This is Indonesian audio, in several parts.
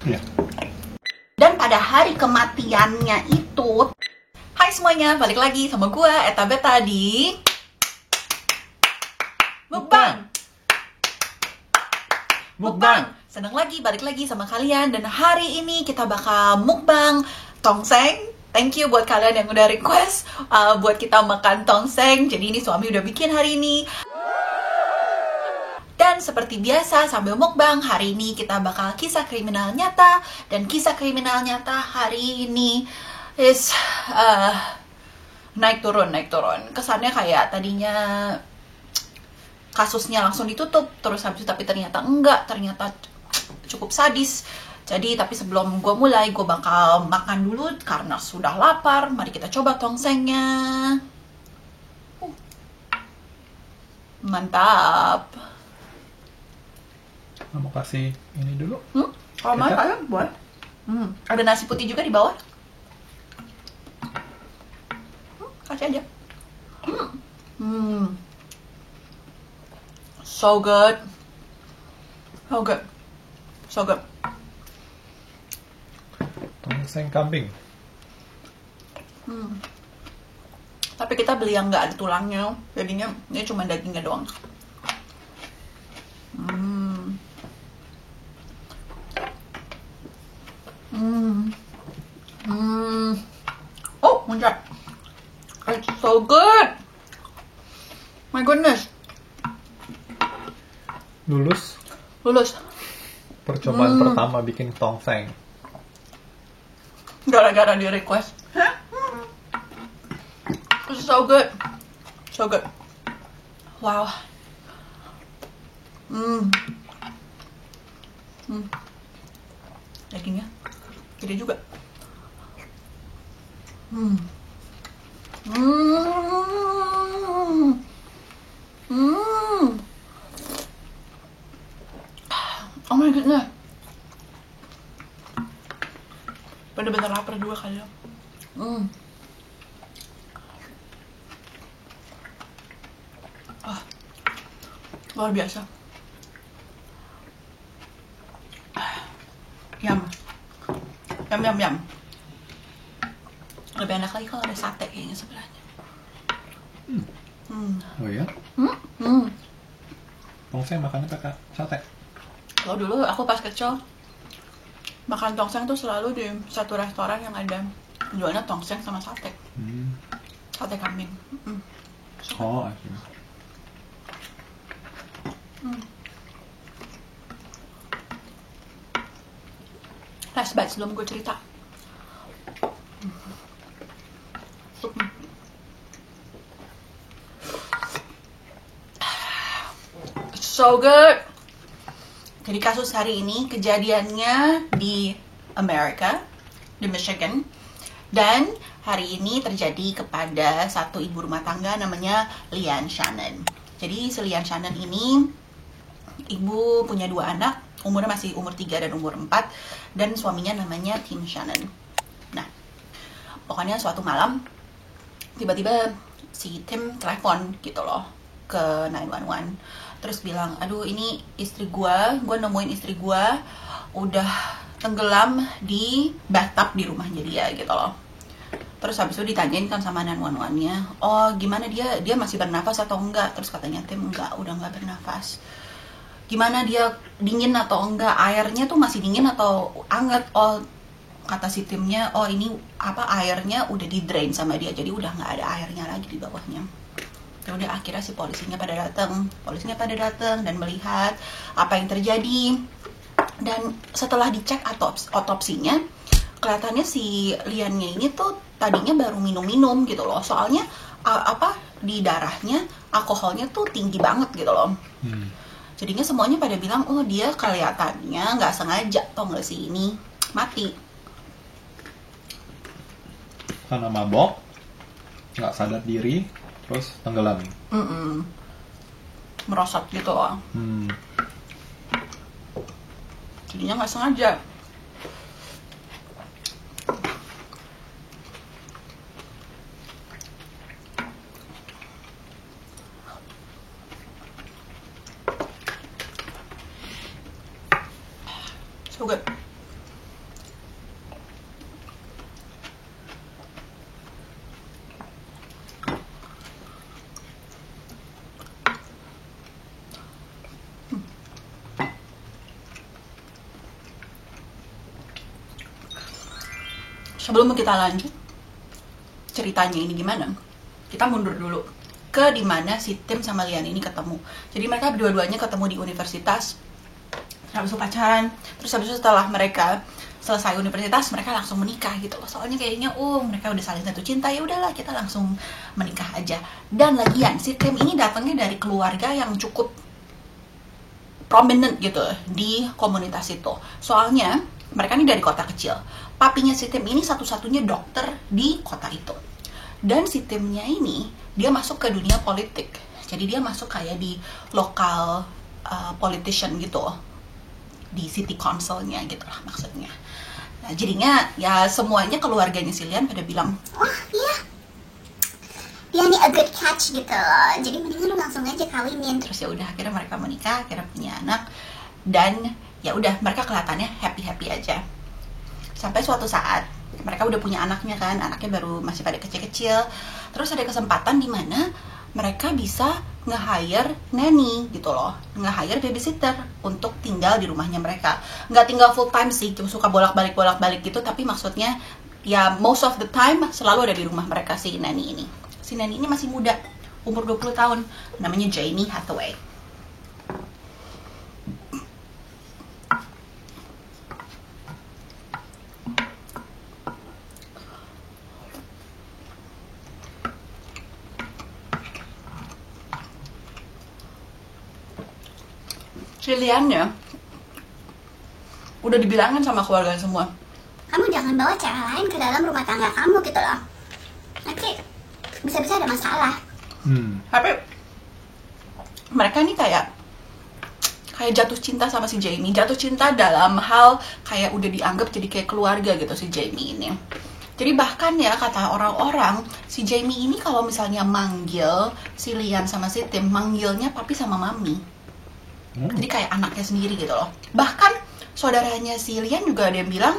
Ya. Dan pada hari kematiannya itu, hai semuanya, balik lagi sama gue Eta Beta di Mukbang. Senang lagi balik lagi sama kalian, dan hari ini kita bakal mukbang tongseng. Thank you buat kalian yang udah request buat kita makan tongseng. Jadi ini suami udah bikin hari ini. Dan seperti biasa sambil mukbang, hari ini kita bakal kisah kriminal nyata. Dan kisah kriminal nyata hari ini is naik turun. Kesannya kayak tadinya kasusnya langsung ditutup, terus habis itu tapi ternyata enggak, ternyata cukup sadis. Jadi tapi sebelum gue mulai, gue bakal makan dulu karena sudah lapar. Mari kita coba tongsengnya. Mantap. Mau kasih ini dulu? Kalau mau ayo boleh. Ada nasi putih juga di bawah. Kasih aja. So good. Tongseng kambing. Tapi kita beli yang nggak ada tulangnya, jadinya ini cuma dagingnya doang. Oh, muncrat. It's so good. My goodness. Lulus. Percobaan pertama bikin tongseng. Gara-gara di request. It's so good. Wow. Dagingnya gede juga. Oh my goodness. Bener-bener lapar juga kali ya. Luar biasa. Yum. Lebih enak lagi kalau ada sate kayaknya sebelahnya. Oh ya? Tongseng makannya pakai sate. Kalau dulu aku pas kecil makan tongseng tuh selalu di satu restoran yang ada jualnya tongseng sama sate. Sate kambing. Oh, asyik. Flashback sebelum gue cerita. So good. Jadi kasus hari ini kejadiannya di Amerika, di Michigan. Dan hari ini terjadi kepada satu ibu rumah tangga namanya Leanne Shannon. Jadi si Leanne Shannon ini ibu punya 2 anak, umurnya masih umur 3 dan umur 4, dan suaminya namanya Tim Shannon. Nah, pokoknya suatu malam tiba-tiba si Tim telepon gitu loh ke 911, terus bilang, aduh ini istri gue nemuin istri gue udah tenggelam di bathtub di rumahnya dia gitu loh. Terus habis itu ditanyain kan sama 911-nya, oh gimana dia masih bernafas atau enggak? Terus katanya Tim enggak, udah enggak bernafas. Gimana dia dingin atau enggak, airnya tuh masih dingin atau anget? Oh kata si Timnya, oh ini airnya udah di drain sama dia, jadi udah nggak ada airnya lagi di bawahnya. Ya udah, akhirnya si polisinya pada datang dan melihat apa yang terjadi. Dan setelah dicek otopsinya, kelihatannya si Leanne ini tuh tadinya baru minum gitu loh, soalnya di darahnya alkoholnya tuh tinggi banget gitu loh. Jadinya semuanya pada bilang, oh dia kelihatannya nggak sengaja, tau nggak sih, ini mati karena mabok, nggak sadar diri, terus tenggelam. Merosot gitu loh. Jadinya nggak sengaja. So good. Sebelum kita lanjut ceritanya ini gimana, kita mundur dulu ke dimana si Tim sama Lian ini ketemu. Jadi mereka dua-duanya ketemu di universitas, habis itu pacaran, terus habis itu setelah mereka selesai universitas mereka langsung menikah gitu loh. Soalnya kayaknya mereka udah saling jatuh cinta, ya udahlah kita langsung menikah aja. Dan lagian si Tim ini datangnya dari keluarga yang cukup prominent gitu di komunitas itu. Soalnya mereka ini dari kota kecil. Papinya si Tim ini satu-satunya dokter di kota itu. Dan si Timnya ini, dia masuk ke dunia politik. Jadi dia masuk kayak di lokal politician gitu. Di city councilnya gitu lah maksudnya. Nah jadinya ya semuanya keluarganya si Lian pada bilang, wah iya, dia nih a good catch gitu loh, jadi mendingan lu langsung aja kawinin. terus ya udah akhirnya mereka menikah, akhirnya punya anak, dan ya udah mereka kelihatannya happy aja. Sampai suatu saat mereka udah punya anaknya kan, anaknya baru masih pada kecil-kecil. Terus ada kesempatan di mana mereka bisa nge-hire nanny gitu loh, nge-hire babysitter untuk tinggal di rumahnya mereka. Nggak tinggal full time sih, cuma suka bolak-balik gitu, tapi maksudnya ya most of the time selalu ada di rumah mereka si nanny ini. Si nanny ini masih muda, umur 20 tahun, namanya Jamie Hathaway. Si Liannya udah dibilangin sama keluarga semua, Kamu jangan bawa cewek lain ke dalam rumah tangga kamu gitu loh, nanti bisa-bisa ada masalah. tapi mereka nih kayak jatuh cinta sama si Jamie. Jatuh cinta dalam hal kayak udah dianggap jadi kayak keluarga gitu si Jamie ini. Jadi bahkan ya kata orang-orang, si Jamie ini kalau misalnya manggil si Lian sama si Tim, manggilnya papi sama mami. Jadi kayak anaknya sendiri gitu loh. Bahkan saudaranya si Lian juga ada yang bilang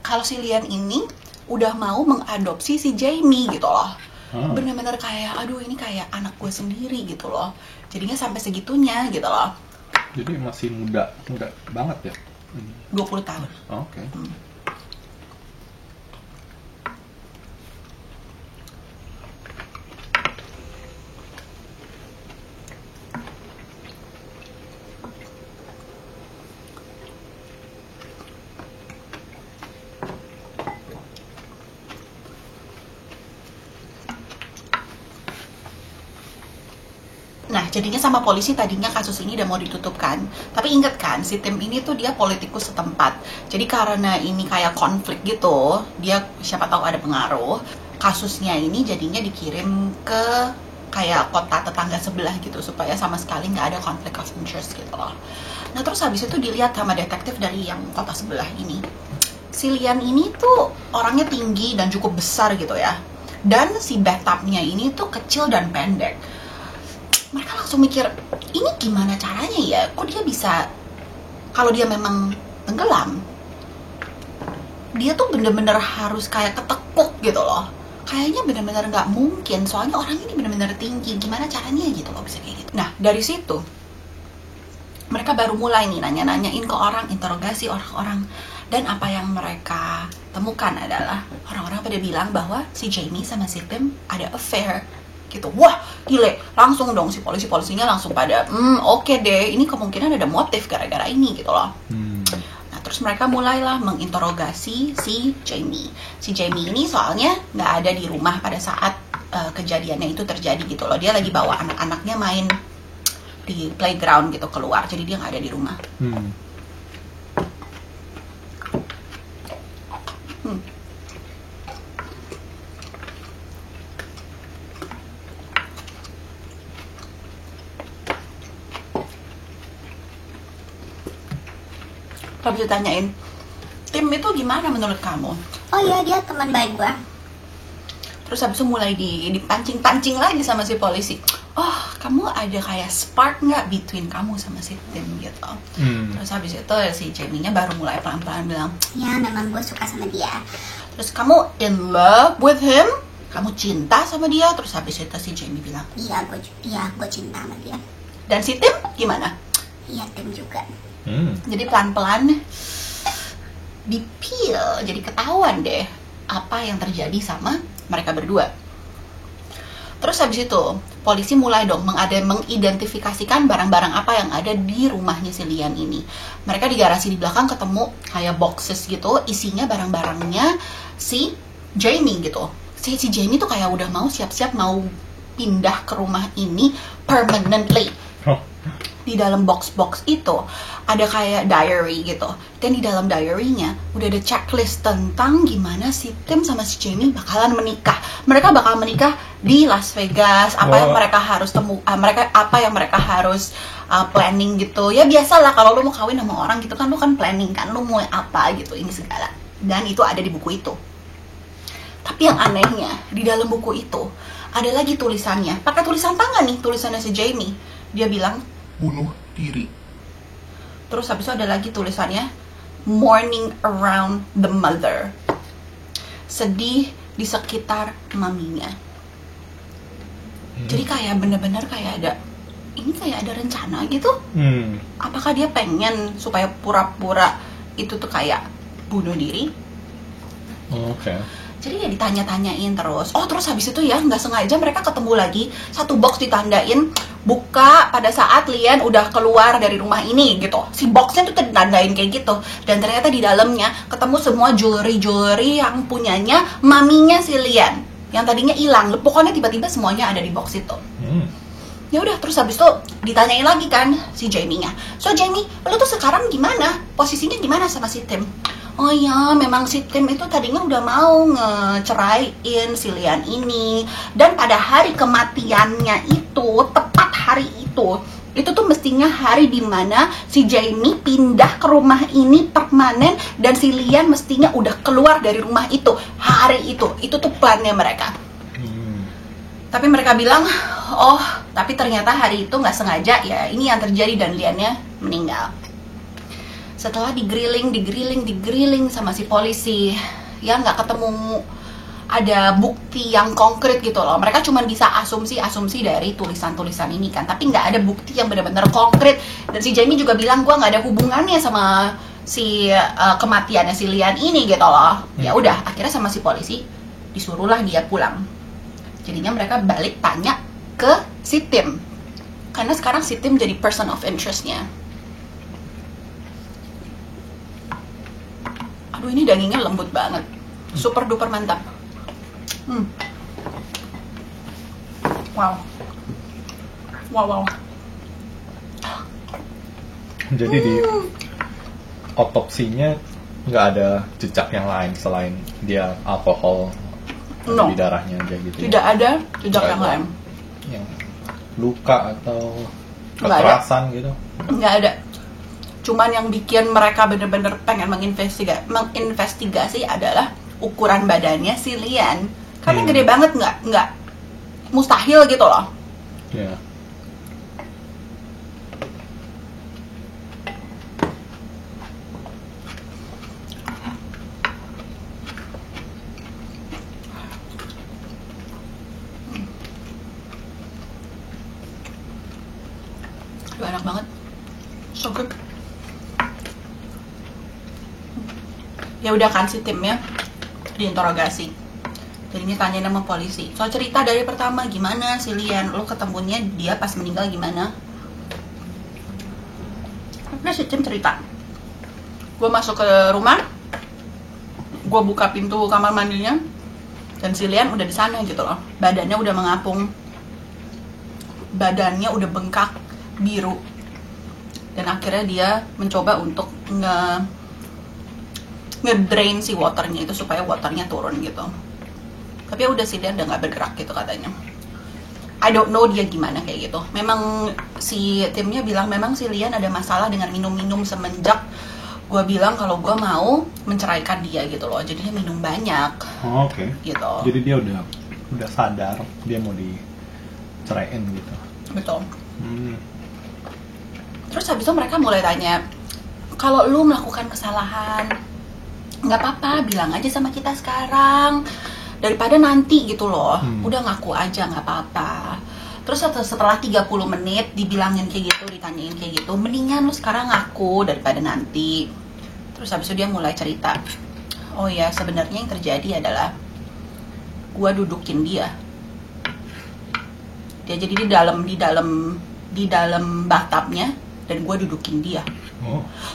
kalau si Lian ini udah mau mengadopsi si Jamie gitu loh. Bener-bener kayak aduh ini kayak anak gue sendiri gitu loh. Jadinya sampai segitunya gitu loh. Jadi masih muda banget ya? 20 tahun. Oke. Nah, jadinya sama polisi tadinya kasus ini udah mau ditutup kan. Tapi inget kan, si Tim ini tuh dia politikus setempat. Jadi karena ini kayak konflik gitu, dia siapa tahu ada pengaruh. Kasusnya ini jadinya dikirim ke kayak kota tetangga sebelah gitu, supaya sama sekali nggak ada conflict of interest gitu loh. Nah, terus habis itu dilihat sama detektif dari yang kota sebelah ini. Si Lian ini tuh orangnya tinggi dan cukup besar gitu ya. Dan si bathtubnya ini tuh kecil dan pendek. Mereka langsung mikir, ini gimana caranya ya? Kok dia bisa, kalau dia memang tenggelam, dia tuh bener-bener harus kayak ketekuk gitu loh. Kayaknya bener-bener nggak mungkin, soalnya orang ini bener-bener tinggi. Gimana caranya gitu loh bisa kayak gitu. Nah, dari situ, mereka baru mulai nih nanya-nanyain ke orang, interogasi orang-orang. Dan apa yang mereka temukan adalah, orang-orang pada bilang bahwa si Jamie sama si Tim ada affair. Gitu. Wah, gile. Langsung dong si polisi-polisinya langsung pada oke deh, ini kemungkinan ada motif gara-gara ini gitu loh. Nah, terus mereka mulailah menginterogasi si Jamie. Si Jamie ini soalnya nggak ada di rumah pada saat kejadiannya itu terjadi gitu loh. Dia lagi bawa anak-anaknya main di playground gitu keluar, jadi dia nggak ada di rumah. Habis ditanyain, Tim itu gimana menurut kamu? Oh iya, dia teman baik gua. Terus habis itu mulai dipancing-pancing lagi sama si polisi. Oh, kamu ada kayak spark nggak between kamu sama si Tim gitu. Terus habis itu si Jamie-nya baru mulai pelan-pelan bilang, Ya memang gue suka sama dia. terus kamu in love with him? Kamu cinta sama dia? Terus habis itu si Jamie bilang, Iya gue cinta sama dia. dan si Tim gimana? Iya Tim juga. Jadi pelan-pelan dipil, jadi ketahuan deh apa yang terjadi sama mereka berdua. Terus habis itu polisi mulai dong mengidentifikasikan barang-barang apa yang ada di rumahnya si Lian ini. Mereka di garasi di belakang ketemu kayak boxes gitu, isinya barang-barangnya si Jamie gitu. Si Jamie tuh kayak udah mau siap-siap mau pindah ke rumah ini permanently. Di dalam box-box itu ada kayak diary gitu, dan di dalam diary-nya udah ada checklist tentang gimana si Tim sama si Jamie bakalan menikah. Mereka bakal menikah di Las Vegas, apa yang mereka harus apa yang mereka harus planning gitu. Ya biasalah kalau lu mau kawin sama orang gitu kan, lu kan planning kan, lu mau apa gitu, ini segala. Dan itu ada di buku itu. Tapi yang anehnya di dalam buku itu ada lagi tulisannya, pakai tulisan tangan nih, tulisannya si Jamie. Dia bilang Bunuh diri. terus habis itu ada lagi tulisannya mourning around the mother, sedih di sekitar maminya. Jadi kayak bener-bener kayak ada rencana gitu. Apakah dia pengen supaya pura-pura itu tuh kayak bunuh diri? Oke. Jadi ya ditanya-tanyain terus. Oh, terus habis itu ya nggak sengaja mereka ketemu lagi, satu box ditandain buka pada saat Lian udah keluar dari rumah ini gitu. Si boxnya tuh ditandain kayak gitu. Dan ternyata di dalamnya ketemu semua jewelry yang punyanya maminya si Lian, yang tadinya hilang. Pokoknya tiba-tiba semuanya ada di box itu. Ya udah, terus habis itu ditanyain lagi kan si Jamie-nya. So Jamie, lu tuh sekarang gimana? Posisinya gimana sama si Tim? Oh ya, memang si Tim itu tadinya udah mau ngeceraiin si Lian ini. Dan pada hari kematiannya itu, tepat hari itu tuh mestinya hari dimana si Jamie pindah ke rumah ini permanen. Dan si Lian mestinya udah keluar dari rumah itu hari itu. Itu tuh plannya mereka. Tapi mereka bilang, oh tapi ternyata hari itu nggak sengaja ya, ini yang terjadi dan Liannya meninggal. Setelah digrilling sama si polisi, ya nggak ketemu ada bukti yang konkret gitu loh. Mereka cuma bisa asumsi dari tulisan-tulisan ini kan, tapi nggak ada bukti yang benar-benar konkret. Dan si Jamie juga bilang, gue nggak ada hubungannya sama si kematiannya si Lian ini gitu loh. Ya udah, akhirnya sama si polisi disuruhlah dia pulang. Jadinya mereka balik tanya ke si Tim, karena sekarang si Tim jadi person of interest-nya. Aduh, ini dagingnya lembut banget, super duper mantap. Wow. Jadi di otopsinya nggak ada jejak yang lain selain dia alkohol No. di darahnya aja gitu. Tidak ada jejak Nggak yang ada lain. yang luka atau Nggak ada. kekerasan gitu. Nggak ada. Cuman yang bikin mereka bener-bener pengen menginvestigasi adalah ukuran badannya si Lian. Karena gede banget, nggak mustahil gitu loh. Ya. Aduh, enak banget. So good. Ya udah kan si Timnya diinterogasi. Jadinya tanya sama polisi. So cerita dari pertama gimana si Lian, lo ketemunya dia pas meninggal gimana? Udah si Tim cerita. Gue masuk ke rumah, gue buka pintu kamar mandinya, dan si Lian udah di sana gitu loh. Badannya udah mengapung, badannya udah bengkak, biru. Dan akhirnya dia mencoba untuk ngedrain si waternya itu supaya waternya turun gitu. Tapi ya udah sih, dia udah nggak bergerak gitu katanya. I don't know dia gimana kayak gitu. Memang si Timnya bilang memang si Lian ada masalah dengan minum-minum semenjak gue bilang kalau gue mau menceraikan dia gitu loh. Jadi dia minum banyak. Oh, oke. Gitu. Jadi dia udah udah sadar dia mau diceraiin gitu. Betul. Terus habis itu mereka mulai tanya, kalau lu melakukan kesalahan, nggak apa-apa, bilang aja sama kita sekarang daripada nanti gitu loh. Udah ngaku aja, nggak apa-apa. Terus setelah 30 menit dibilangin kayak gitu, ditanyain kayak gitu, mendingan lu sekarang ngaku daripada nanti. Terus habis itu dia mulai cerita, oh ya sebenarnya yang terjadi adalah gua dudukin dia. Dia jadi di dalam bathtubnya dan gua dudukin dia.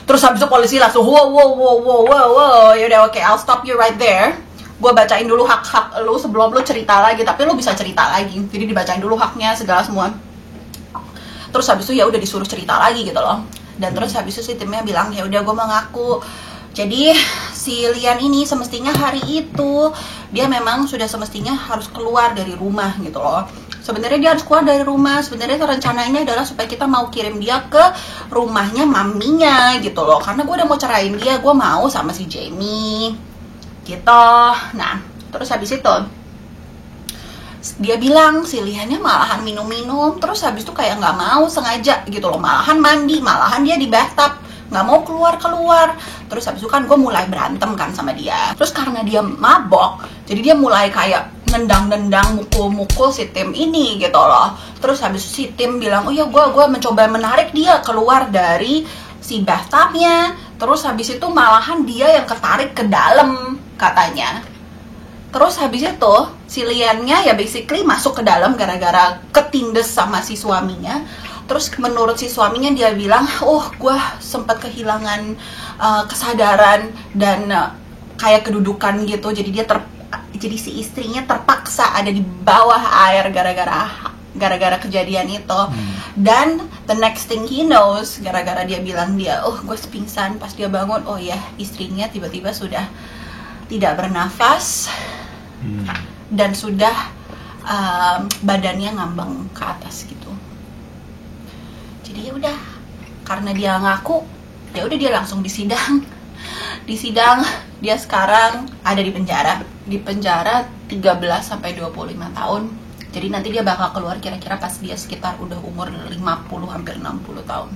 Terus habis itu polisi langsung wow, yaudah oke, I'll stop you right there. Gue bacain dulu hak-hak lu sebelum lu cerita lagi, tapi lu bisa cerita lagi. Jadi dibacain dulu haknya segala semua. Terus habis itu ya udah disuruh cerita lagi gitu loh. Dan terus habis itu si timnya bilang, ya udah gue mau ngaku. Jadi si Lian ini semestinya hari itu dia memang sudah semestinya harus keluar dari rumah gitu loh. Sebenarnya dia harus keluar dari rumah. Sebenarnya rencananya adalah supaya kita mau kirim dia ke rumahnya maminya gitu loh. Karena gue udah mau cerain dia, gue mau sama si Jamie gitu. Nah, terus habis itu dia bilang si Liannya malahan minum-minum. Terus habis itu kayak nggak mau sengaja gitu loh. Malahan mandi, malahan dia di bathtub, nggak mau keluar. Terus habis itu kan gue mulai berantem kan sama dia. Terus karena dia mabok, jadi dia mulai kayak nendang-nendang, mukul-mukul si Tim ini gitu loh. Terus habis itu si Tim bilang, oh ya gue mencoba menarik dia keluar dari si bathtubnya. Terus habis itu malahan dia yang ketarik ke dalam katanya. Terus habis itu si Liannya ya basically masuk ke dalam gara-gara ketindes sama si suaminya. Terus menurut si suaminya dia bilang, oh gue sempat kehilangan kesadaran dan kayak kedudukan gitu. Jadi si istrinya terpaksa ada di bawah air gara-gara kejadian itu. Dan the next thing he knows, gara-gara dia bilang gue pingsan, pas dia bangun, oh ya istrinya tiba-tiba sudah tidak bernafas dan sudah badannya ngambang ke atas gitu. Jadi ya udah, karena dia ngaku, ya udah dia langsung disidang. Dia sekarang ada di penjara 13 sampai 25 tahun. Jadi nanti dia bakal keluar kira-kira pas dia sekitar udah umur 50 hampir 60 tahun.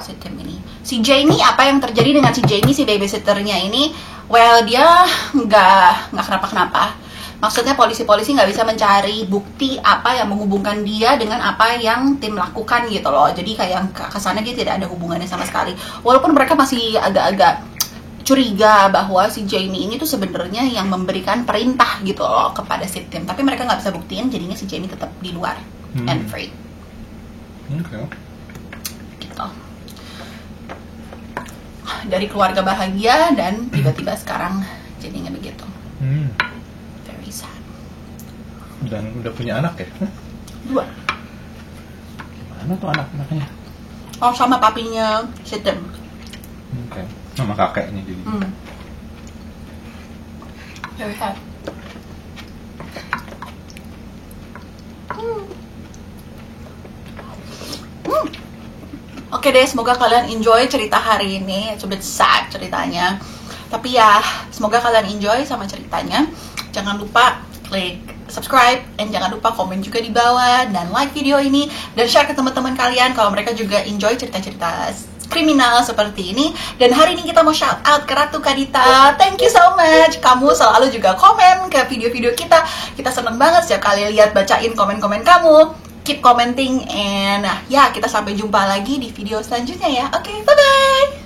Si Tim ini. Si Jamie, apa yang terjadi dengan si Jamie, si babysitternya ini? Well, dia nggak kenapa-kenapa. Maksudnya polisi-polisi nggak bisa mencari bukti apa yang menghubungkan dia dengan apa yang Tim lakukan gitu loh. Jadi kayak kesannya dia tidak ada hubungannya sama sekali. Walaupun mereka masih agak-agak curiga bahwa si Jamie ini tuh sebenarnya yang memberikan perintah gitu loh kepada si Tim. Tapi mereka nggak bisa buktiin, jadinya si Jamie tetap di luar and free. Okay. Gitu. Dari keluarga bahagia dan tiba-tiba sekarang jadinya begitu. Very sad. Dan udah punya anak ya? 2. Gimana tuh anak-anaknya? Oh, sama papinya si Tim. Okay. Sama kakeknya jadi. Very sad. Oke deh, semoga kalian enjoy cerita hari ini. It's a bit sad ceritanya, tapi ya semoga kalian enjoy sama ceritanya. Jangan lupa klik subscribe, dan jangan lupa komen juga di bawah dan like video ini dan share ke teman-teman kalian kalau mereka juga enjoy cerita-cerita kriminal seperti ini. Dan hari ini kita mau shout out ke Ratu Kadita. Thank you so much. Kamu selalu juga komen ke video-video kita. Kita seneng banget setiap kali lihat bacain komen-komen kamu. Keep commenting and ya kita sampai jumpa lagi di video selanjutnya ya. Oke, bye bye.